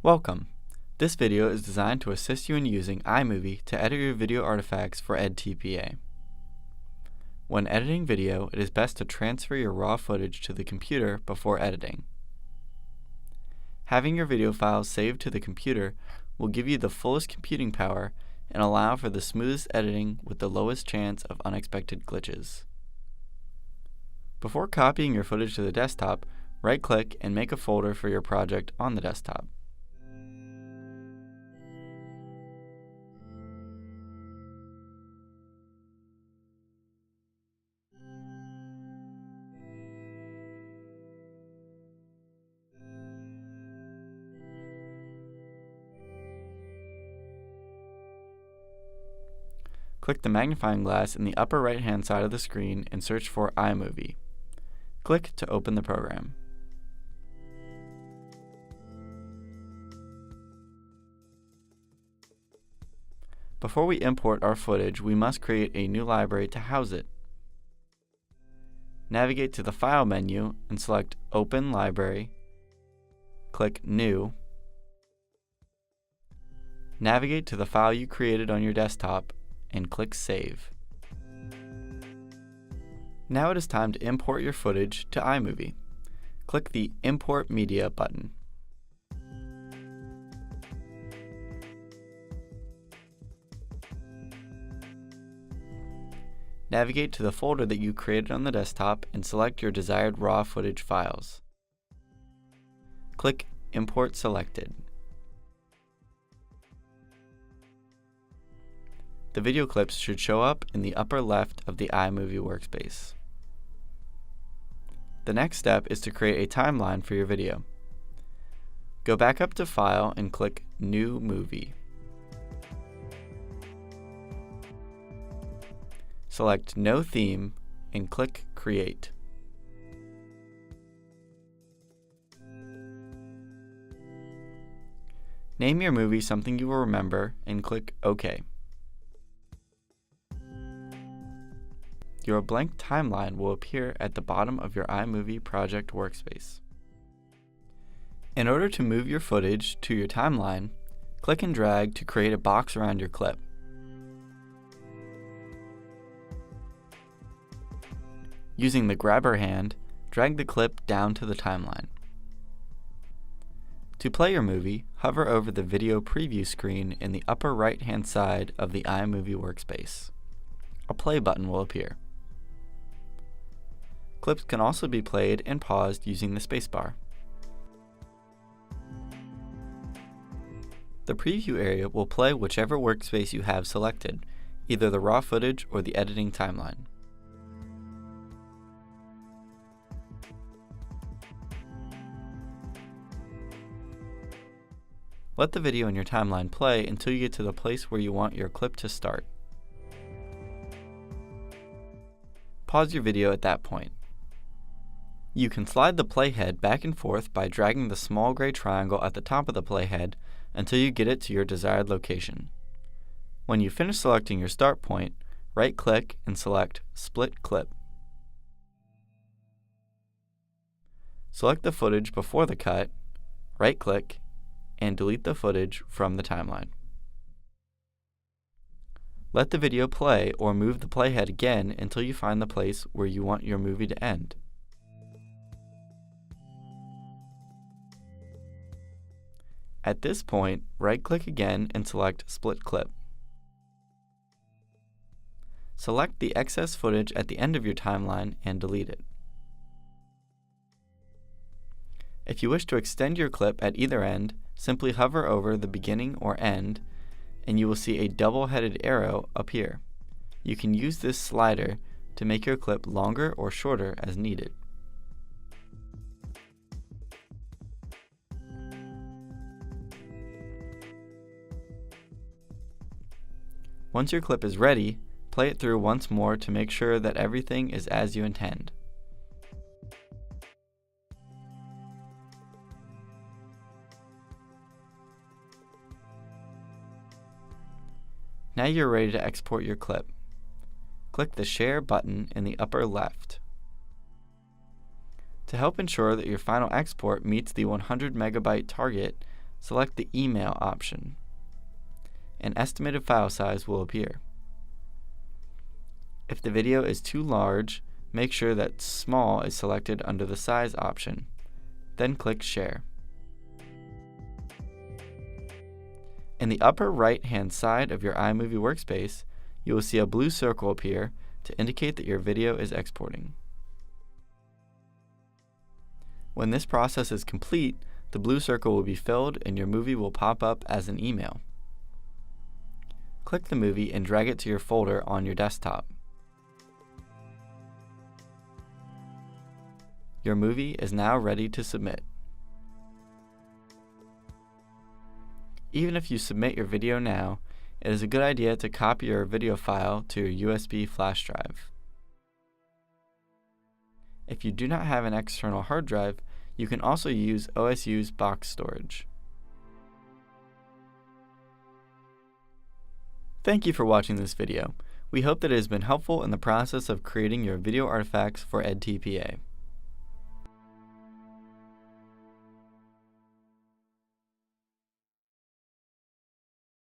Welcome! This video is designed to assist you in using iMovie to edit your video artifacts for EdTPA. When editing video, it is best to transfer your raw footage to the computer before editing. Having your video files saved to the computer will give you the fullest computing power and allow for the smoothest editing with the lowest chance of unexpected glitches. Before copying your footage to the desktop, right-click and make a folder for your project on the desktop. Click the magnifying glass in the upper right-hand side of the screen and search for iMovie. Click to open the program. Before we import our footage, we must create a new library to house it. Navigate to the File menu and select Open Library. Click New. Navigate to the file you created on your desktop and click Save. Now it is time to import your footage to iMovie. Click the Import Media button. Navigate to the folder that you created on the desktop and select your desired raw footage files. Click Import Selected. The video clips should show up in the upper left of the iMovie workspace. The next step is to create a timeline for your video. Go back up to File and click New Movie. Select No Theme and click Create. Name your movie something you will remember and click OK. Your blank timeline will appear at the bottom of your iMovie project workspace. In order to move your footage to your timeline, click and drag to create a box around your clip. Using the grabber hand, drag the clip down to the timeline. To play your movie, hover over the video preview screen in the upper right-hand side of the iMovie workspace. A play button will appear. Clips can also be played and paused using the spacebar. The preview area will play whichever workspace you have selected, either the raw footage or the editing timeline. Let the video in your timeline play until you get to the place where you want your clip to start. Pause your video at that point. You can slide the playhead back and forth by dragging the small gray triangle at the top of the playhead until you get it to your desired location. When you finish selecting your start point, right-click and select Split Clip. Select the footage before the cut, right-click, and delete the footage from the timeline. Let the video play or move the playhead again until you find the place where you want your movie to end. At this point, right-click again and select Split Clip. Select the excess footage at the end of your timeline and delete it. If you wish to extend your clip at either end, simply hover over the beginning or end, and you will see a double-headed arrow appear. You can use this slider to make your clip longer or shorter as needed. Once your clip is ready, play it through once more to make sure that everything is as you intend. Now you're ready to export your clip. Click the Share button in the upper left. To help ensure that your final export meets the 100 megabyte target, select the Email option. An estimated file size will appear. If the video is too large, make sure that Small is selected under the Size option. Then click Share. In the upper right-hand side of your iMovie workspace, you will see a blue circle appear to indicate that your video is exporting. When this process is complete, the blue circle will be filled and your movie will pop up as an email. Click the movie and drag it to your folder on your desktop. Your movie is now ready to submit. Even if you submit your video now, it is a good idea to copy your video file to your USB flash drive. If you do not have an external hard drive, you can also use OSU's box storage. Thank you for watching this video. We hope that it has been helpful in the process of creating your video artifacts for EdTPA.